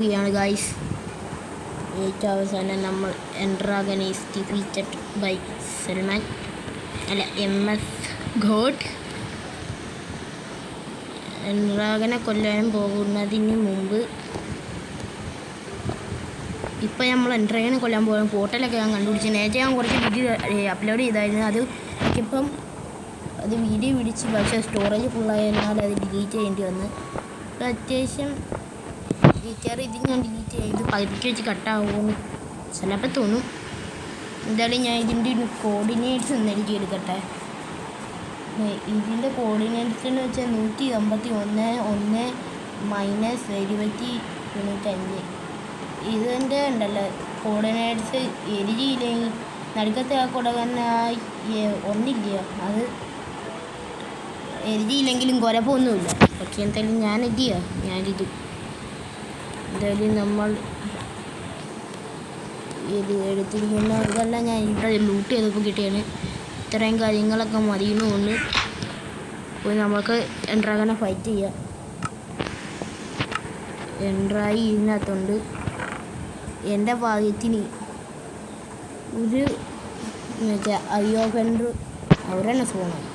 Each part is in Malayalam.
ാണ് ഗായ്സ്. ഏറ്റവും അവസാനം നമ്മൾ ender dragon is defeated by Salman MS god. എൻഡ്രാഗനെ കൊല്ലാൻ പോകുന്നതിന് മുമ്പ് ഇപ്പം നമ്മൾ എൻഡ്രാഗനെ കൊല്ലാൻ പോകുന്ന പോർട്ടലൊക്കെ ഞാൻ കണ്ടുപിടിച്ചു. നേരത്തെ ഞാൻ കുറച്ച് വീഡിയോ അപ്ലോഡ് ചെയ്തായിരുന്നു. അത് വീഡിയോ പിടിച്ച് പക്ഷേ സ്റ്റോറേജ് ഫുള്ളായതിനാൽ അത് ഡിലീറ്റ് ചെയ്യേണ്ടി വന്നു. ഇപ്പം അത്യാവശ്യം ഇത് ഞാൻ ഡിലീറ്റ് ചെയ്ത് പകുതിക്ക് വെച്ച് കട്ടാവുമെന്ന് ചിലപ്പോൾ തോന്നും. എന്തായാലും ഞാൻ ഇതിൻ്റെ ഒരു കോർഡിനേറ്റ്സ് ഒന്നെനിക്ക് എടുക്കട്ടെ. ഇതിൻ്റെ കോർഡിനേറ്റ്സ് എന്ന് വെച്ചാൽ 151 -70 ഇതിൻ്റെ ഉണ്ടല്ലോ കോർഡിനേറ്റ്സ്. എഴുതിയില്ലെങ്കിൽ നടുക്കത്തെ ആ കൊടുക്കാനായി ഒന്നില്ല, അത് എഴുതിയില്ലെങ്കിലും കുഴപ്പമൊന്നുമില്ല. പക്ഷേ എന്തായാലും ഞാനിത് എന്തായാലും നമ്മൾ ഇത് എടുത്തിരിക്കുന്ന ഇതെല്ലാം ഞാൻ ഇവിടെ ലൂട്ട് ചെയ്തപ്പോൾ കിട്ടിയാണ്. ഇത്രയും കാര്യങ്ങളൊക്കെ മതിയെന്നുകൊണ്ട് പോയി നമുക്ക് എൻഡ്രാഗനെ ഫൈറ്റ് ചെയ്യാം. എൻഡ്രായി ഇതിനകത്തുണ്ട്. എൻ്റെ ഭാഗ്യത്തിന് ഒരു അയ്യോഫെൻഡർ അവരെന്നെ ഫോണാണ്.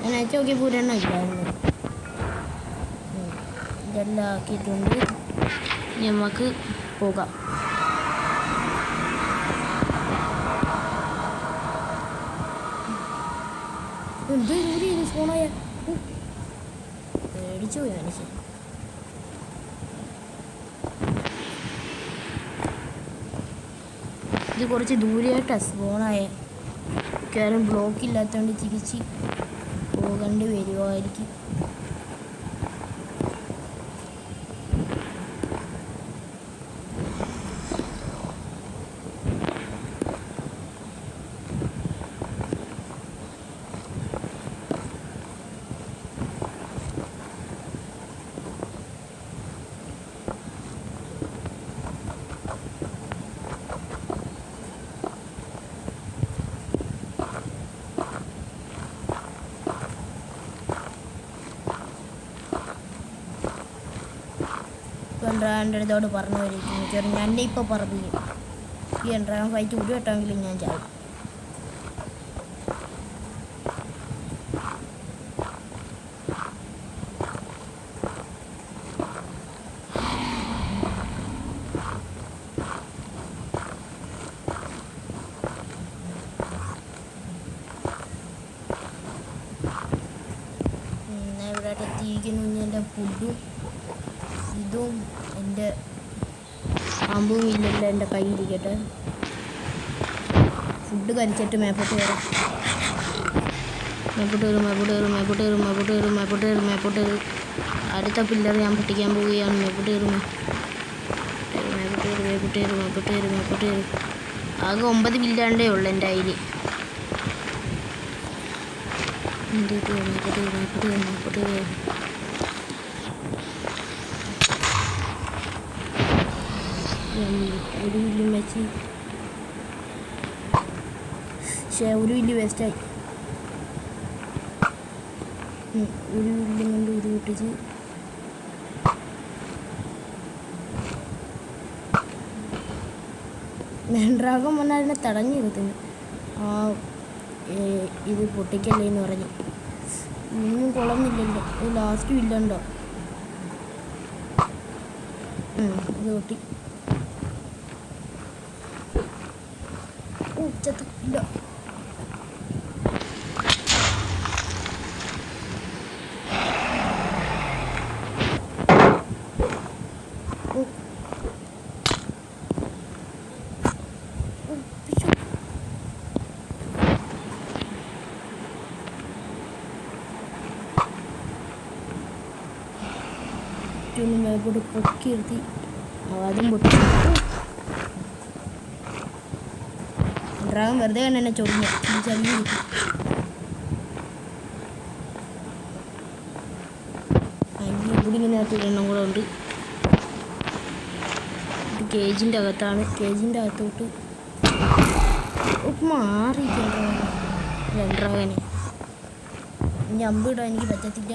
ഞാൻ അയച്ചു നോക്കിയപ്പോൾ ഒരെണ്ണം ഇല്ലായിരുന്നു. ഇതെല്ലാം ആക്കിയിട്ടുണ്ട്. നമുക്ക് പോകാം. ഫോണായ പേടിച്ചു പോയി മനുഷ്യൻ. ഇത് കുറച്ച് ദൂരെയായിട്ടാണ് ഫോണായ. മിക്കവാറും ബ്ലോക്ക് ഇല്ലാത്തതുകൊണ്ട് തിരിച്ച് പോകേണ്ടി വരുമായിരിക്കും. എൻഡ്രാഗൻ്റെ അടുത്തോട് പറഞ്ഞു വരും. ഞാൻ ഇപ്പോൾ പറഞ്ഞു ഈ എൻഡ്രാഗൺ ഫൈറ്റ് ഒരു വട്ടമെങ്കിലും ഞാൻ ചാവും. ഇവിടെ എത്തിയിരിക്കുന്നു. എൻ്റെ ഫുഡും ഇതും എൻ്റെ പാമ്പും ഇല്ലല്ലോ എൻ്റെ കയ്യിലിരിക്കട്ടെ. ഫുഡ് കഴിച്ചിട്ട് മേപ്പോട്ട് വരാം. മേപ്പോട്ട് കയറും. അടുത്ത പില്ലർ ഞാൻ പൊട്ടിക്കാൻ പോവുകയാണ്. മേപ്പോട്ട് കയറും. ആകെ 9 ബില്ലാണ്ടേ ഉള്ളു എൻ്റെ കയ്യിൽ. മേപ്പോട്ട് കയറും. ഒരു വില്ലും വെച്ച് ഒരു വില്ല് വേസ്റ്റായി. ഒരു വില്ലും കൊണ്ട് ഒരു പൊട്ടിച്ച് എൻഡ്രാഗൺ വന്നാൽ അതിനെ തടഞ്ഞു നിർത്തുന്നു. ഇത് പൊട്ടിക്കല്ലേ എന്ന് പറഞ്ഞു. ഒന്നും കുളമില്ലല്ലോ. ലാസ്റ്റ് വില്ലുണ്ടോ? ഇത് പൊട്ടി. ഇല്ല. മേപ്പോട്ട് പൊക്കി നിർത്തി. അതും പൊട്ടി. എൻഡ്രാഗൺ വെറുതെ കണ്ട് എന്നെ ചൊറിഞ്ഞു. ഇവിടെ ഇങ്ങനെ എണ്ണം കൂടെ ഉണ്ട്. ഇത് കേജിൻ്റെ അകത്താണ്. കേജിൻ്റെ അകത്തോട്ട് മാറി എൻഡ്രാഗനെ. ഇനി അമ്പിടാൻ എനിക്ക് പറ്റത്തില്ല.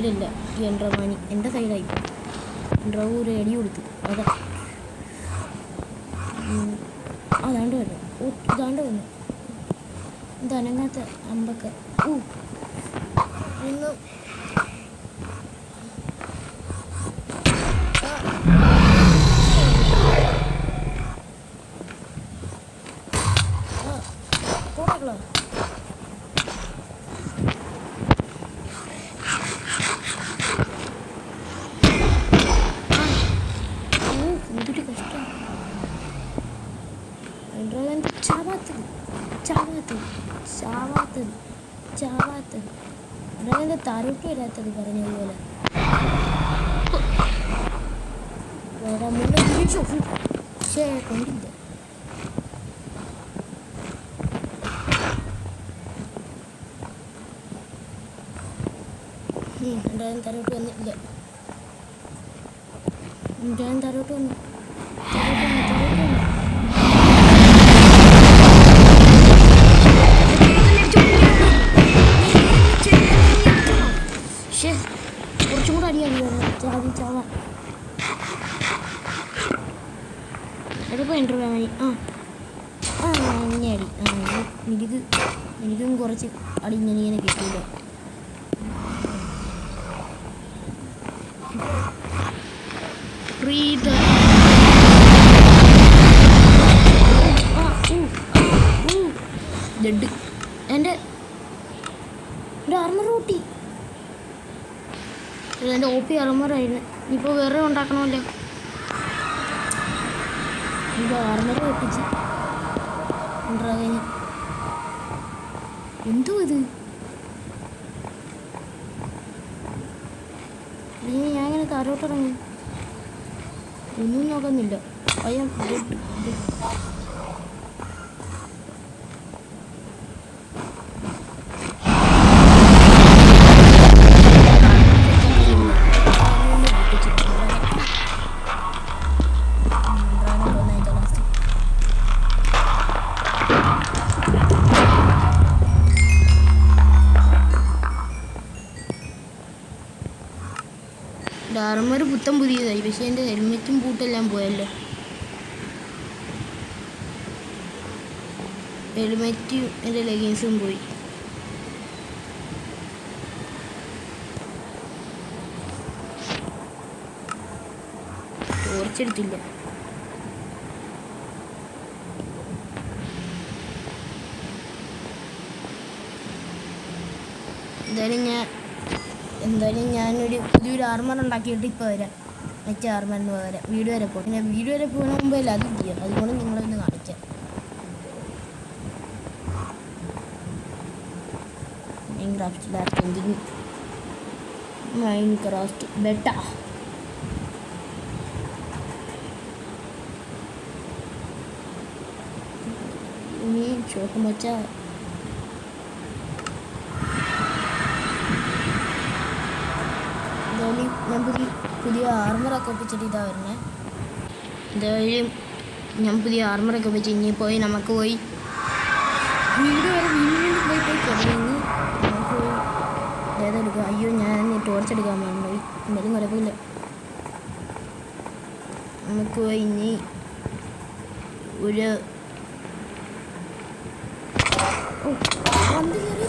സൈഡല്ല ഈ എൻട്രമാനി, എൻ്റെ സൈഡായി. എൻട്രവ് ഒരു അടി കൊടുത്തു. അതാണ്ട് വന്നു. ഇതാണ്ട് വന്നു. ഇതനങ്ങാത്ത അമ്പൊക്കെ ഇന്ന് പോടാ. എന്തൊരു കഷ്ടം. ചാവാത്തത് എന്താ താരോട്ട് വരാത്തത് പറഞ്ഞതുപോലെ. പക്ഷേ കൊണ്ടില്ല. എന്തായാലും താരോട്ട് വന്നില്ല. എന്തായാലും താരോട്ട് വന്നു. കുറച്ചും കൂടെ അടിയാണ് ചാവാൻ. എവിടെ ഇൻ്റർവ്യൂ ഇങ്ങനെ അടി. എനിക്കും കുറച്ച് അടി ഇങ്ങനെ കിട്ടിയില്ല. എൻ്റെ ആർമർ കൂട്ടി. എൻ്റെ OP ആർമറായിരുന്നു. ഇപ്പോൾ വേറെ ഉണ്ടാക്കണമല്ലോ. ഇത് ആർമർ വെപ്പിച്ച് കഴിഞ്ഞ് എന്തോ ഇത്. ഇനി ഞാൻ ഇങ്ങനെ താരോട്ടിറങ്ങി ഒന്നും നോക്കുന്നില്ല. അയ്യോ ആർമർ പുത്തം പുതിയതായി. പക്ഷേ എൻ്റെ ഹെൽമെറ്റും ബൂട്ടെല്ലാം പോയല്ലോ. ഹെൽമെറ്റും എൻ്റെ ലെഗിൻസും പോയി. ടോർച്ചെടുത്തില്ല. എന്തായാലും ഞാനൊരു പുതിയൊരു ആർമർ ഉണ്ടാക്കിയിട്ട് ഇപ്പോൾ വരാം. മറ്റേ ആർമറിന് പകരം വീട് വരെ പോകും. പിന്നെ വീട് വരെ പോകുന്ന മുമ്പല്ല അത് ചെയ്യാം. അതുകൊണ്ട് നിങ്ങളൊന്ന് കാണിക്കാം. മൈൻക്രാഫ്റ്റ് ബെറ്റ ഇനി ചോക്കും വച്ചാ ഞാൻ പുതിയ ആർമറൊക്കെ ഒപ്പിച്ചിട്ട് ഇതാ വരുന്നത്. എന്തായാലും ഞാൻ പുതിയ ആർമറൊക്കെ ഒപ്പിച്ച് ഇനി പോയി നമുക്ക് പോയി വീട് വരെ വീണ്ടും പോയി കിടന്ന് നമുക്ക് പോയി ഏതെടുക്കുക. അയ്യോ ഞാൻ ടോർച്ച് എടുക്കാൻ വേണ്ടി എന്തായാലും കുഴപ്പമില്ല. നമുക്ക് പോയി ഇനി ഒരു വണ്ടി കയറി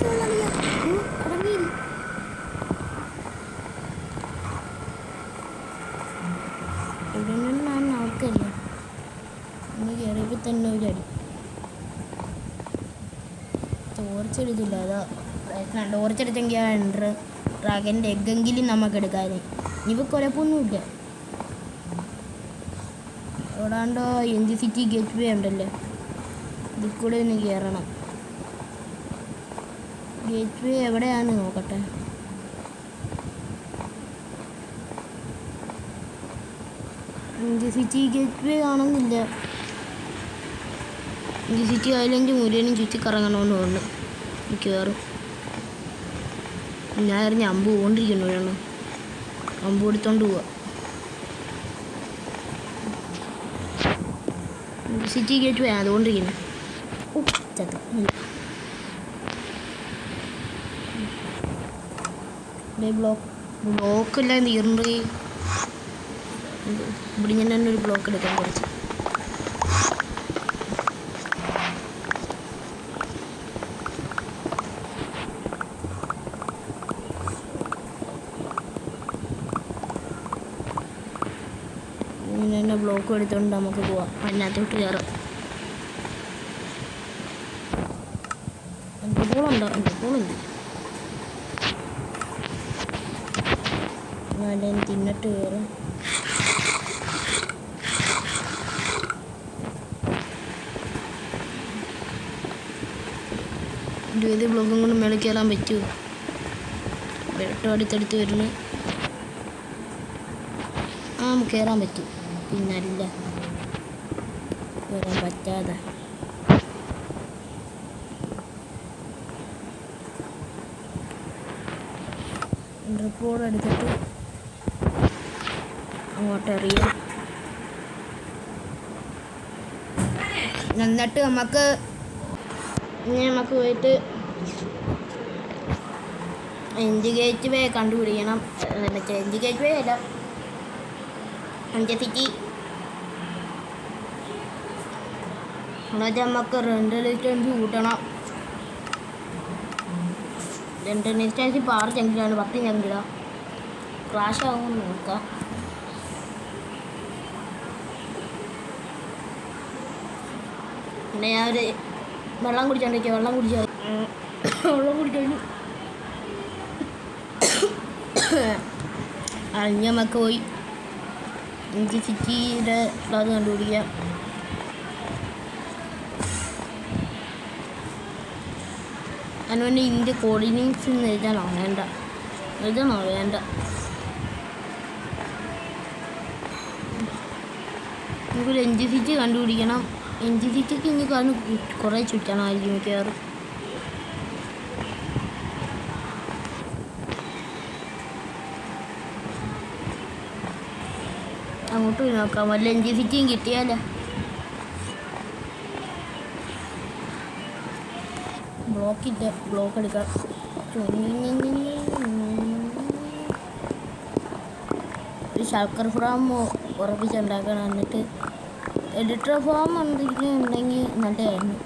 ഇവിടെ നിന്നാണ് ആൾക്കല്ല. ഇനി കയറിയപ്പോൾ തന്നെ ഒരു അടി. ടോർച്ചെടുത്തില്ല. അതാ പ്രശ്നം. ടോർച്ചെടുത്തെങ്കിൽ ആ ഡ്രാഗൻ്റെ എഗ്ഗെങ്കിലും നമുക്ക് എടുക്കാൻ. ഇവ കുഴപ്പമൊന്നുമില്ല. എവിടാണ്ടോ NGCT ഗേറ്റ് വേ ഉണ്ടല്ലോ, ഇതിൽ കൂടെ ഒന്ന് കയറണം. ഗേറ്റ് വേ എവിടെയാണ് നോക്കട്ടെ. NGCT ഗേറ്റ് വേ കാണുന്നില്ല. NGCT ഐലൻഡ് മുഴുവനും ചുറ്റി കറങ്ങണമെന്ന് പറഞ്ഞു. കയറും. ഞാൻ അറിഞ്ഞ അമ്പ് കൊണ്ടിരിക്കുന്നു. അമ്പ് എടുത്തോണ്ട് പോവാ. NGCT ഗേറ്റ് വേ അതുകൊണ്ടിരിക്കുന്നു. ചത്ത ബ്ലോക്ക് ബ്ലോക്കെല്ലാം തീർന്നു. ഇവിടെ ഞാൻ തന്നെ ഒരു ബ്ലോക്ക് എടുക്കാൻ കുറച്ച്. ഇങ്ങനെ തന്നെ ബ്ലോക്ക് എടുത്തുകൊണ്ട് നമുക്ക് പോവാം. അതിനകത്തോട്ട് കയറാം. എന്തുപോളുണ്ട് ഞാൻ തിന്നിട്ട് കയറാം. ഇരുപത് ബ്ലോക്കും കൊണ്ട് മേളിൽ കയറാൻ പറ്റുമോ? വെട്ടം അടുത്തടുത്ത് വരുന്നു. കയറാൻ പറ്റും. പിന്നല്ല കയറാൻ പറ്റാതെ ഡ്രിപ്പോട് എടുത്തിട്ട് അങ്ങോട്ട് എറിയാം. എന്നിട്ട് നമുക്ക് പോയിട്ട് എൻഡ് ഗേറ്റ് വേ കണ്ടുപിടിക്കണം. എൻഡ് ഗേറ്റ് വേ അല്ല, അഞ്ചെത്തിക്ക് എന്നിട്ട് നമുക്ക് റെൻ്റൽ ഡിസ്റ്റൻസ് കൂട്ടണം. റെൻ്റൽ ഡിസ്റ്റൻസ് ഇപ്പോൾ 6 ചങ്കിലാണ്, 10 ചങ്കിലാണ്. ക്രാഷ് ആകുമെന്ന് നോക്കാം. പിന്നെ ഞാൻ ഒരു വെള്ളം കുടിച്ചോണ്ടിരിക്കുക. വെള്ളം കുടിച്ചു അഴിഞ്ഞ നമുക്ക് പോയി ഇഞ്ചി സിറ്റിയുടെ അത് കണ്ടുപിടിക്കാം. അതിനുവേണ്ടി ഇതിൻ്റെ കോർഡിനേറ്റ്സ് എഴുതാനോ വേണ്ട. നമുക്കൊരു എൻജി സിറ്റി കണ്ടുപിടിക്കണം. എൻജി സിറ്റിക്ക് ഇനി കാരണം കുറേ ചുറ്റണമായിരിക്കും മിക്കവാറും. അങ്ങോട്ട് പോയി നോക്കാം. വല്ല എൻജി സിറ്റിയും കിട്ടിയാലോ. ബ്ലോക്കില്ല, ബ്ലോക്ക് എടുക്കാം. ഒരു ശർക്കര ഫാം ഉറപ്പിച്ചുണ്ടാക്കണം. എന്നിട്ട് എഡിറ്റർ ഫാം എന്തെങ്കിലും ഉണ്ടെങ്കിൽ നല്ലതായിരുന്നു.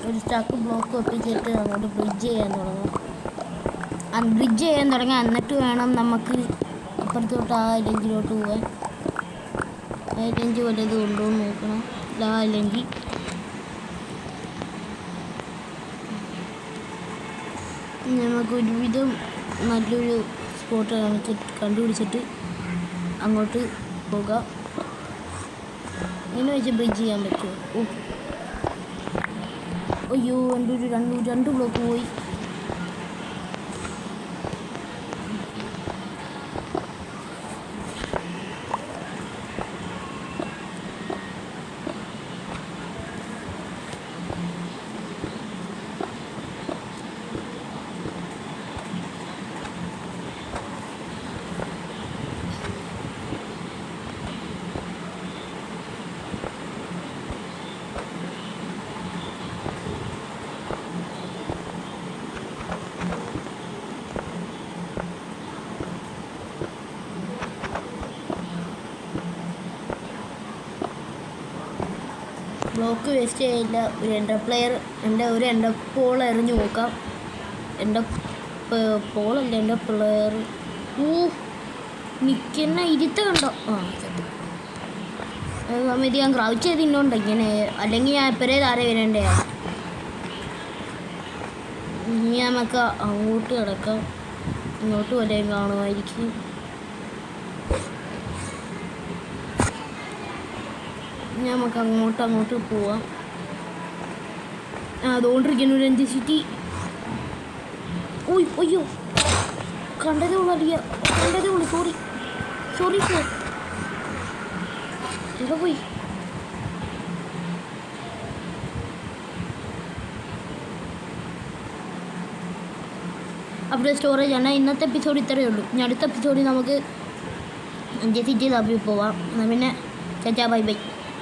ഒരു സ്റ്റക്ക് ബ്ലോക്ക് ഒപ്പിച്ചിട്ട് അങ്ങോട്ട് ബ്രിഡ്ജ് ചെയ്യാൻ തുടങ്ങാം. എന്നിട്ട് വേണം നമുക്ക് അപ്പുറത്തോട്ട് ആ ലെഞ്ചിലോട്ട് പോകാൻ. ആ ലെഞ്ച് വല്ലതും ഉണ്ടോ എന്ന് നോക്കണം. അല്ലെങ്കിൽ നമുക്കൊരുവിധം നല്ലൊരു സ്പോട്ട് കണ്ടുപിടിച്ചിട്ട് അങ്ങോട്ട് പോകാം. ഇങ്ങനെ വെച്ച് ബ്രിഡ്ജ് ചെയ്യാൻ പറ്റുമോ? അയ്യോ, എൻ്റെ ഒരു രണ്ട് ബ്ലോക്ക് പോയി. ബ്ലോക്ക് വേസ്റ്റ് ചെയ്യില്ല. ഒരു എൻഡർ പോൾ എറിഞ്ഞു നോക്കാം. എൻഡർ പ്ലെയർ നിൽക്കുന്ന ഇരുത്ത കണ്ടോ? സമയത്ത് ഞാൻ ക്രൗച്ച് ചെയ്ത് ഇന്നോണ്ട് ഇങ്ങനെ, അല്ലെങ്കിൽ ഞാൻ എപ്പോഴേ താഴെ വരണ്ടേ. ഇനി നമുക്ക് അങ്ങോട്ട് കിടക്കാം. ഇങ്ങോട്ട് വരെയും കാണുമായിരിക്കും. നമുക്ക് അങ്ങോട്ട് പോവാം. അതുകൊണ്ടിരിക്കുന്നു ഒരു എൻജി സിറ്റി. അയ്യോ, കണ്ടതേ ഉള്ളൂ. Sorry sir. ഇവിടെ പോയി. അവിടെ സ്റ്റോറേജ് ആണ്. ഇന്നത്തെ എപ്പിസോഡ് ഇത്രയേ ഉള്ളൂ. ഇനി അടുത്ത എപ്പിസോഡിൽ നമുക്ക് എൻജി സിറ്റി തപ്പി പോവാം. എന്നാൽ പിന്നെ ബൈ.